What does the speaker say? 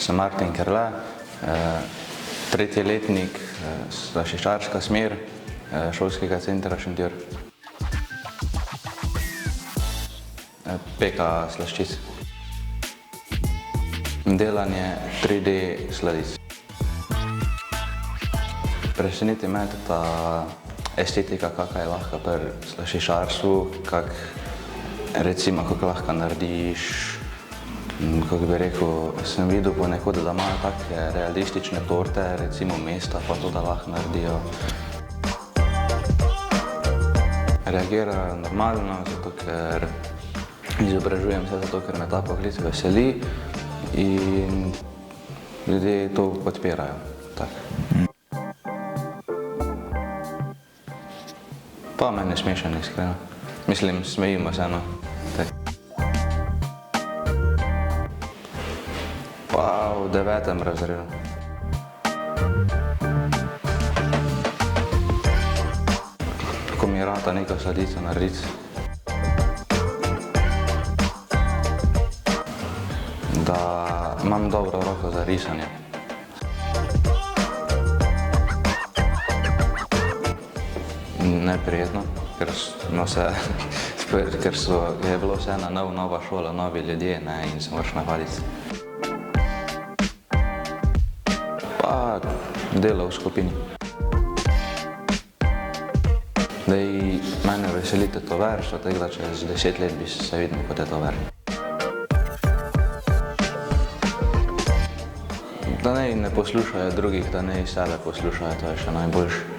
Sem Martin Kerle, tretji letnik, slaščičarska smer šolskega centra Šentjur. Peka slaščic. Delanje 3D sladic. Preseneti me ta estetika, kakva je lahko pri slaščičarstvu, recimo, kako lahko narediš, kako bi rekel, sem videl ponekod, da imajo take realistične torte, recimo mesta, pa to, da lahko naredijo. Reagirajo normalno, zato ker izobražujem se, zato ker me ta poklic veseli in ljudje to podpirajo. Pa meni je smešen, iskreno. Mislim, smejimo se, no. Pa v 9. razredu. Ko mi rata neko sladico narediti. Da imam dobro roko za risanje. Neprijetno, ker je bilo vse ena nova šola, novi ljudje in se moraš navaditi. Pa delo v skupini. Mene veseli tetoverstvo, tako da čez 10 let bi se videl kot tetover. Da ne poslušajo drugih, da ne sebe poslušajo, to je še najboljše.